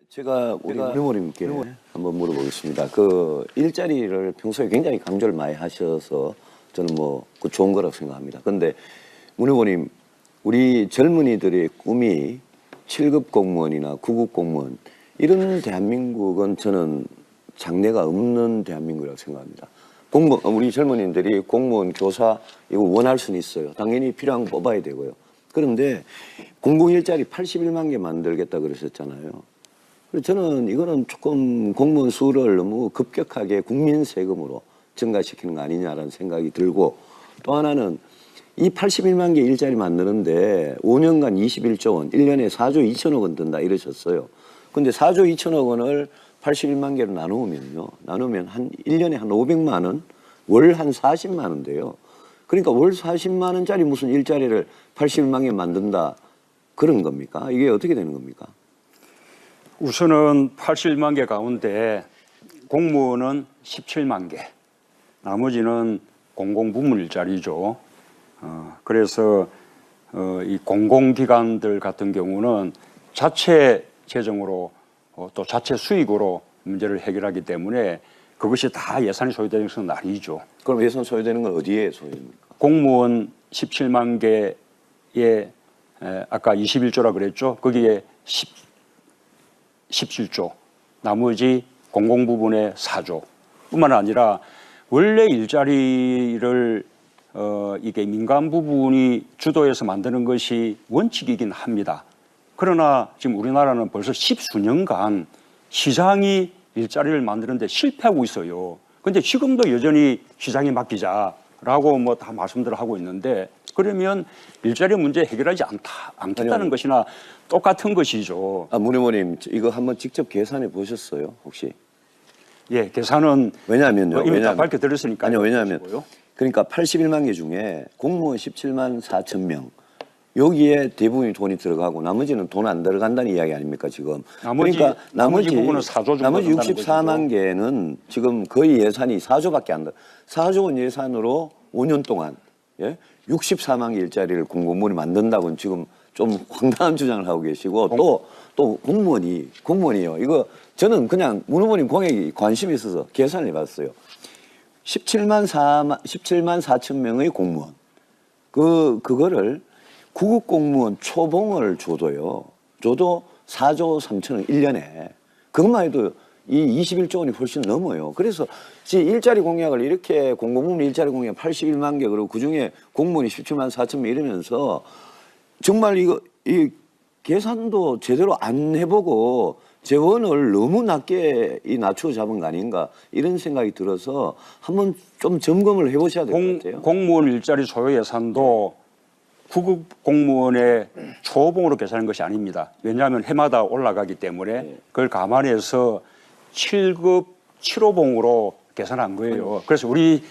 제가 우리 부모님께 한번 물어보겠습니다. 그 일자리를 평소에 굉장히 강조를 많이 하셔서 저는 그 좋은 거라고 생각합니다. 그런데 문 후보님, 우리 젊은이들의 꿈이 7급 공무원이나 9급 공무원 이런 대한민국은 저는 장래가 없는 대한민국이라고 생각합니다. 우리 젊은이들이 공무원, 교사 이거 원할 수는 있어요. 당연히 필요한 거 뽑아야 되고요. 그런데 공공일자리 81만 개 만들겠다 그러셨잖아요. 그래서 저는 이거는 조금 공무원 수를 너무 급격하게 국민 세금으로 증가시키는 거 아니냐라는 생각이 들고, 또 하나는 이 81만 개 일자리 만드는데 5년간 21조 원, 1년에 4조 2천억 원 든다 이러셨어요. 근데 4조 2천억 원을 81만 개로 나누면 한 1년에 한 500만 원, 월 한 40만 원 돼요. 그러니까 월 40만 원짜리 무슨 일자리를 81만 개 만든다 그런 겁니까? 이게 어떻게 되는 겁니까? 우선은 81만 개 가운데 공무원은 17만 개, 나머지는 공공부문 일자리죠. 그래서 이 공공기관들 같은 경우는 자체 재정으로 또 자체 수익으로 문제를 해결하기 때문에 그것이 다 예산이 소요되는 것은 아니죠. 그럼 예산 소요되는 건 어디에 소요됩니까? 공무원 17만 개에 아까 21조라 그랬죠. 거기에 17조, 나머지 공공부문의 4조 뿐만 아니라 원래 일자리를 이게 민간 부분이 주도해서 만드는 것이 원칙이긴 합니다. 그러나 지금 우리나라는 벌써 10수년간 시장이 일자리를 만드는데 실패하고 있어요. 근데 지금도 여전히 시장에 맡기자라고 뭐 다 말씀들을 하고 있는데, 그러면 일자리 문제 해결하지 않겠다는 것이나 똑같은 것이죠. 문 의원님, 이거 한번 직접 계산해 보셨어요, 혹시? 예, 계산은 왜냐하면요. 이미 다 밝혀드렸으니까요. 아니요, 왜냐하면 그러니까 81만 개 중에 공무원 17만 4천 명, 여기에 대부분이 돈이 들어가고 나머지는 돈 안 들어간다는 이야기 아닙니까 지금? 그러니까 나머지 부분은 4조 정도 나머지 64만 것이죠. 개는 지금 거의 예산이 4조밖에 안 돼. 4조 원 예산으로 5년 동안 64만 개 일자리를 공무원이 만든다고는 지금 좀 황당한 주장을 하고 계시고, 또 공무원이요. 이거 저는 그냥 문 후보님 공약이 관심이 있어서 계산을 해봤어요. 17만 4천 명의 공무원, 그거를 9급 공무원 초봉을 줘도 4조 3천억 1년에, 그것만 해도 이 21조 원이 훨씬 넘어요. 그래서 일자리 공약을 이렇게 공공부문 일자리 공약 81만 개, 그리고 그중에 공무원이 17만 4천 명 이러면서 정말 이 계산도 제대로 안 해보고 재원을 너무 낮게 낮추어 잡은 거 아닌가 이런 생각이 들어서 한번 좀 점검을 해보셔야 될 것 같아요. 공무원 일자리 소요 예산도 9급 공무원의 초봉으로 계산한 것이 아닙니다. 왜냐하면 해마다 올라가기 때문에 그걸 감안해서 7급 7호봉으로 계산한 거예요. 그래서 우리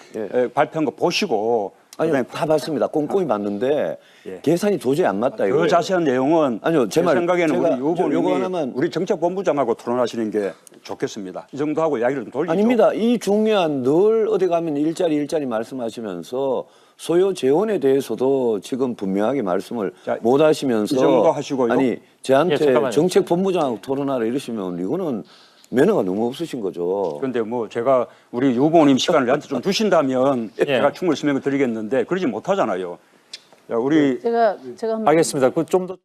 발표한 거 보시고. 아니요, 다 봤습니다. 꼼꼼히 봤는데 계산이 도저히 안 맞다. 그 자세한 내용은 아니요, 제 생각에는 우리 요거 하나만 우리 정책본부장하고 토론하시는 게 좋겠습니다. 이 정도 하고 이야기를 좀 돌리죠. 아닙니다. 이 중요한, 늘 어디 가면 일자리 말씀하시면서 소요 재원에 대해서도 지금 분명하게 말씀을 못 하시면서, 이 정도 하시고요. 아니 저한테 정책본부장하고 토론하라 이러시면 이거는 매너가 너무 없으신 거죠. 그런데 뭐 제가 우리 유 후보님 시간을 저한테 좀 주신다면 제가 충분히 설명을 드리겠는데 그러지 못하잖아요. 자, 우리 제가 알겠습니다. 그 좀 더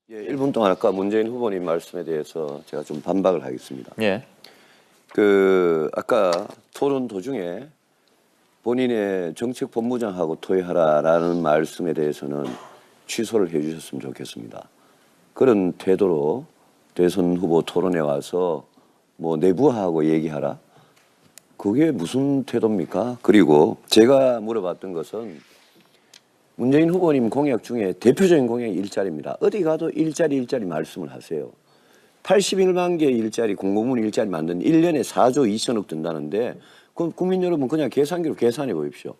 1분 동안 아까 문재인 후보님 말씀에 대해서 제가 좀 반박을 하겠습니다. 예. 아까 토론 도중에 본인의 정책본부장하고 토의하라라는 말씀에 대해서는 취소를 해 주셨으면 좋겠습니다. 그런 태도로 대선 후보 토론에 와서 뭐 내부하고 얘기하라? 그게 무슨 태도입니까? 그리고 제가 물어봤던 것은 문재인 후보님 공약 중에 대표적인 공약이 일자리입니다. 어디 가도 일자리 말씀을 하세요. 81만 개 일자리, 공공부문 일자리 만든 1년에 4조 2천억 든다는데, 그럼 국민 여러분 그냥 계산기로 계산해 보십시오.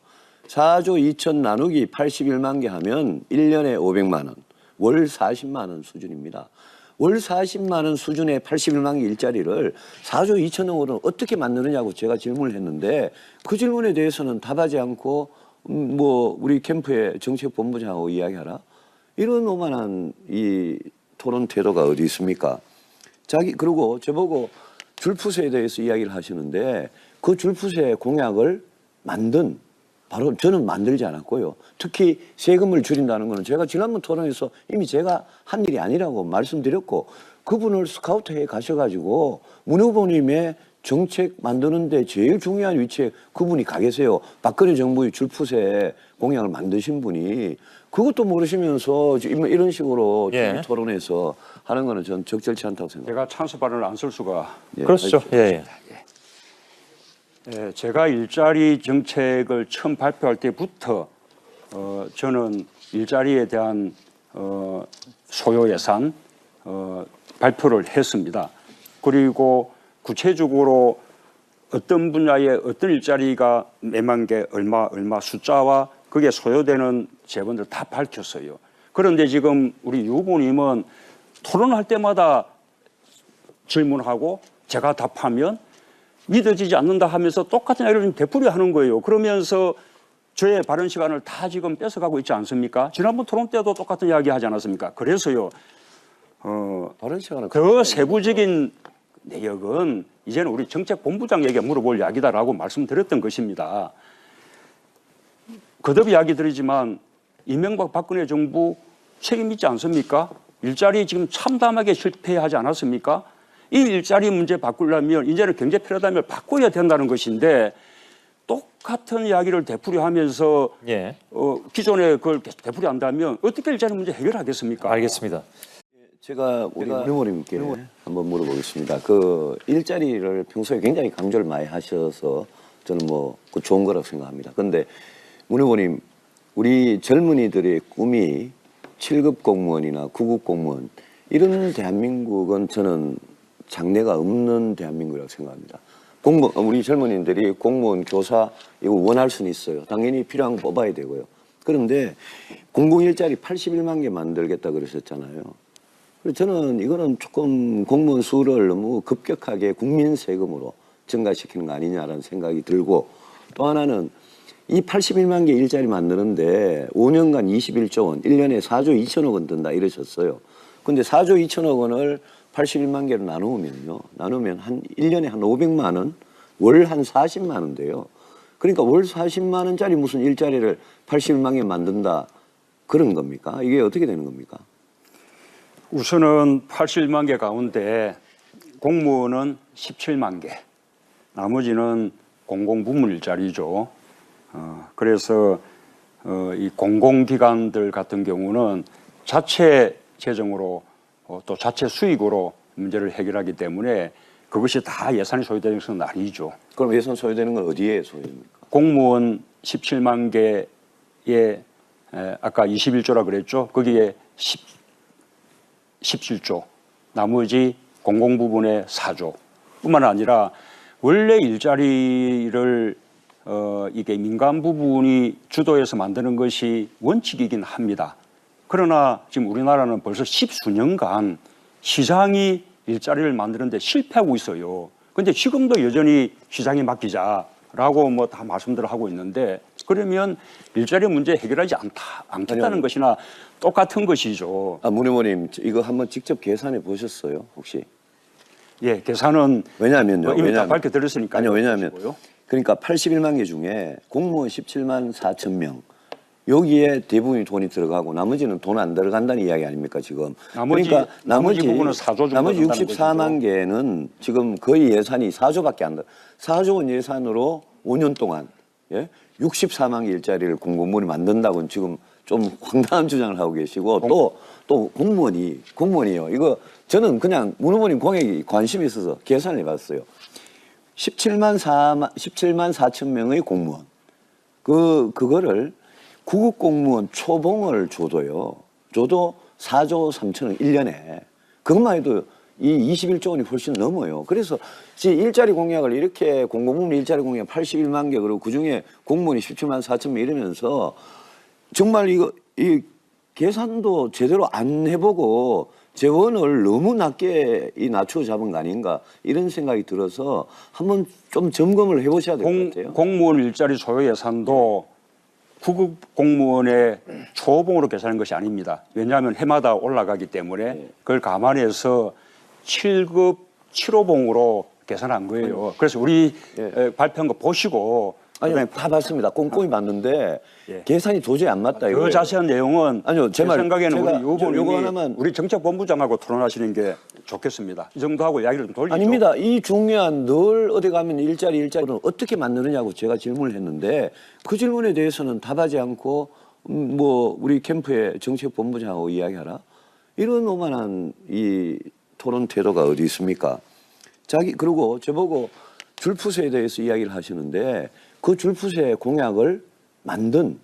4조 2천 나누기 81만 개 하면 1년에 500만 원, 월 40만 원 수준입니다. 월 40만 원 수준의 81만 개 일자리를 4조 2천억으로 어떻게 만드느냐고 제가 질문을 했는데, 그 질문에 대해서는 답하지 않고 우리 캠프의 정책본부장하고 이야기하라? 이런 오만한 이 토론 태도가 어디 있습니까? 그리고 저보고 줄푸세에 대해서 이야기를 하시는데 그 줄푸세 공약을 만든 바로 저는 만들지 않았고요. 특히 세금을 줄인다는 거는 제가 지난번 토론에서 이미 제가 한 일이 아니라고 말씀드렸고 그분을 스카우트해 가셔가지고 문 후보님의 정책 만드는데 제일 중요한 위치에 그분이 가 계세요. 박근혜 정부의 줄푸세 공약을 만드신 분이 그것도 모르시면서 이런 식으로 예. 토론에서 하는 거는 전 적절치 않다고 생각합니다. 제가 찬스 발언을 안 쓸 수가. 예, 그렇죠. 예, 예. 예, 제가 일자리 정책을 처음 발표할 때부터 저는 일자리에 대한 소요 예산 발표를 했습니다. 그리고 구체적으로 어떤 분야에 어떤 일자리가 몇만 개 얼마 숫자와 그게 소요되는 재원들 다 밝혔어요. 그런데 지금 우리 유 후보님은 토론할 때마다 질문하고 제가 답하면 믿어지지 않는다 하면서 똑같은 이야기를 좀 되풀이 하는 거예요. 그러면서 저의 발언 시간을 다 지금 뺏어가고 있지 않습니까? 지난번 토론 때도 똑같은 이야기 하지 않았습니까? 그래서요, 다른 시간은 더 세부적인 내역은 이제는 우리 정책본부장에게 물어볼 이야기다라고 말씀드렸던 것입니다. 거듭 이야기 드리지만 이명박 박근혜 정부 책임 있지 않습니까? 일자리 지금 참담하게 실패하지 않았습니까? 이 일자리 문제 바꾸려면 이제는 경제 패러다임을 바꿔야 된다는 것인데 똑같은 이야기를 되풀이하면서 예. 기존에 그걸 계속 되풀이한다면 어떻게 일자리 문제 해결하겠습니까? 알겠습니다. 제가 우리 후보님께 한번 물어보겠습니다. 그 일자리를 평소에 굉장히 강조를 많이 하셔서 저는 그 좋은 거라고 생각합니다. 그런데 문 후보님, 우리 젊은이들의 꿈이 7급 공무원이나 9급 공무원 이런 대한민국은 저는 장래가 없는 대한민국이라고 생각합니다. 우리 젊은이들이 공무원, 교사 이거 원할 수는 있어요. 당연히 필요한 거 뽑아야 되고요. 그런데 공공 일자리 81만 개 만들겠다 그러셨잖아요. 그래서 저는 이거는 조금 공무원 수를 너무 급격하게 국민 세금으로 증가시키는 거 아니냐라는 생각이 들고 또 하나는 이 81만 개 일자리 만드는데 5년간 21조 원, 1년에 4조 2천억 원 든다 이러셨어요. 근데 4조 2천억 원을 81만 개로 나누면 한 1년에 한 500만 원, 월 한 40만 원 돼요. 그러니까 월 40만 원짜리 무슨 일자리를 81만 개 만든다 그런 겁니까? 이게 어떻게 되는 겁니까? 우선은 81만 개 가운데 공무원은 17만 개, 나머지는 공공부문 일자리죠. 그래서 이 공공기관들 같은 경우는 자체 재정으로 또 자체 수익으로 문제를 해결하기 때문에 그것이 다 예산이 소요되는 것은 아니죠. 그럼 예산 소요되는 건 어디에 소요됩니까? 공무원 17만 개에 아까 21조라 그랬죠. 거기에 17조, 나머지 공공부문의 4조 뿐만 아니라 원래 일자리를 이게 민간 부분이 주도해서 만드는 것이 원칙이긴 합니다. 그러나 지금 우리나라는 벌써 10수년간 시장이 일자리를 만드는데 실패하고 있어요. 그런데 지금도 여전히 시장에 맡기자라고 다 말씀들을 하고 있는데 그러면 일자리 문제 해결하지 않겠다는 것이나 똑같은 것이죠. 문 의원님 이거 한번 직접 계산해 보셨어요 혹시? 예, 계산은 왜냐하면요. 이미 다 밝혀드렸으니까요. 아니요, 왜냐하면 그러니까 81만 개 중에 공무원 17만 4천 명 여기에 대부분이 돈이 들어가고 나머지는 돈 안 들어간다는 이야기 아닙니까 지금? 그러니까 나머지 부분은 4조 정도 나머지 된다는 64만 것이죠. 개는 지금 거의 예산이 4조밖에 안 돼. 4조 원 예산으로 5년 동안 64만 개 일자리를 공무원이 만든다고는 지금 좀 황당한 주장을 하고 계시고 또 공무원이요. 이거 저는 그냥 문 후보님 공약이 관심이 있어서 계산을 해봤어요. 17만 4천 명의 공무원. 그거를 9급 공무원 초봉을 줘도 4조 3천억 1년에. 그것만 해도 이 21조 원이 훨씬 넘어요. 그래서 일자리 공약을 이렇게 공공부문 일자리 공약 81만 개 그리고 그중에 공무원이 17만 4천 명 이러면서 정말 이 계산도 제대로 안 해보고 재원을 너무 낮게 낮춰 잡은 거 아닌가 이런 생각이 들어서 한번 좀 점검을 해보셔야 될 것 같아요. 공무원 일자리 소요 예산도 9급 공무원의 초봉으로 계산한 것이 아닙니다. 왜냐하면 해마다 올라가기 때문에 그걸 감안해서 7급 7호봉으로 계산한 거예요. 그래서 우리 발표한 거 보시고 아니요, 다 봤습니다. 꼼꼼히 봤는데 예. 계산이 도저히 안 맞다. 그 이거예요. 자세한 내용은 아니요, 제 생각에는 제가 우리 유 요거 의원님이 하나만 우리 정책본부장하고 토론하시는 게 좋겠습니다. 이 정도 하고 이야기를 좀 돌리죠. 아닙니다. 이 중요한 늘 어디 가면 일자리를 어떻게 만드느냐고 제가 질문을 했는데 그 질문에 대해서는 답하지 않고 뭐 우리 캠프의 정책본부장하고 이야기하라. 이런 오만한 이 토론 태도가 어디 있습니까? 그리고 저보고 줄푸세에 대해서 이야기를 하시는데 그 줄푸세 공약을 만든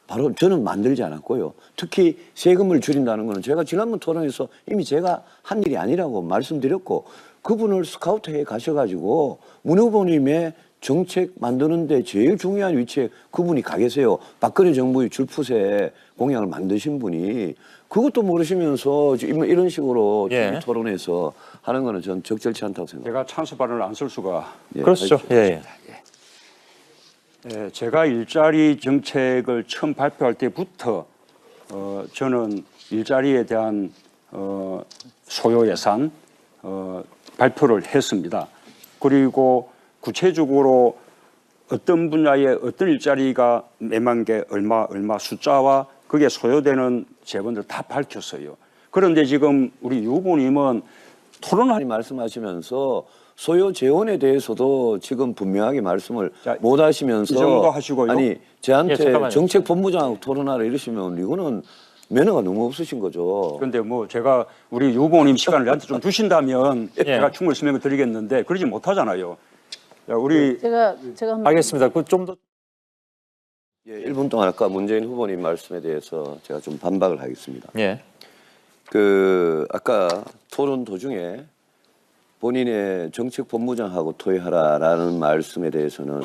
바로 저는 만들지 않았고요. 특히 세금을 줄인다는 거는 제가 지난번 토론에서 이미 제가 한 일이 아니라고 말씀드렸고 그분을 스카우트해 가셔가지고 문 후보님의 정책 만드는데 제일 중요한 위치에 그분이 가 계세요. 박근혜 정부의 줄푸세 공약을 만드신 분이 그것도 모르시면서 이런 식으로 예. 토론에서 하는 거는 전 적절치 않다고 생각합니다. 제가 찬스 발언을 안 쓸 수가. 예, 그렇죠. 하십시오. 예. 예, 제가 일자리 정책을 처음 발표할 때부터 저는 일자리에 대한 소요 예산 발표를 했습니다. 그리고 구체적으로 어떤 분야에 어떤 일자리가 몇만 개 얼마 숫자와 그게 소요되는 재원들 다 밝혔어요. 그런데 지금 우리 유 후보님은 많이 말씀하시면서 소요 재원에 대해서도 지금 분명하게 말씀을 자, 못 하시면서 이 정도 하시고요. 아니 저한테 예, 잠깐만요. 정책본부장하고 토론하라 이러시면 이거는 매너가 너무 없으신 거죠. 그런데 뭐 제가 우리 유 후보님 시간을 저한테 좀 주신다면 예. 제가 충분히 설명을 드리겠는데 그러지 못하잖아요. 자, 우리 제가 한번 알겠습니다. 그 좀 더 예, 1분 동안 아까 문재인 후보님 말씀에 대해서 제가 좀 반박을 하겠습니다. 예. 아까 토론 도중에 본인의 정책본부장하고 토의하라라는 말씀에 대해서는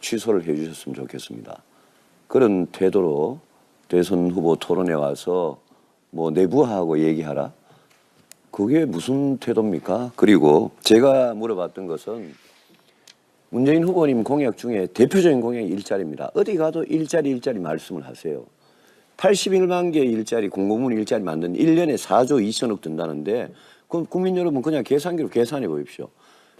취소를 해 주셨으면 좋겠습니다. 그런 태도로 대선 후보 토론에 와서 뭐 내부하고 얘기하라? 그게 무슨 태도입니까? 그리고 제가 물어봤던 것은 문재인 후보님 공약 중에 대표적인 공약이 일자리입니다. 어디 가도 일자리 말씀을 하세요. 81만 개의 일자리, 공공문 일자리 만든 1년에 4조 2천억 든다는데 그럼 국민 여러분 그냥 계산기로 계산해 보십시오.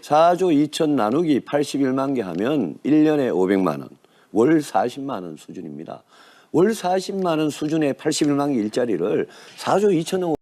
4조 2천 나누기 81만 개 하면 1년에 500만 원, 월 40만 원 수준입니다. 월 40만 원 수준의 81만 개 일자리를 4조 2천억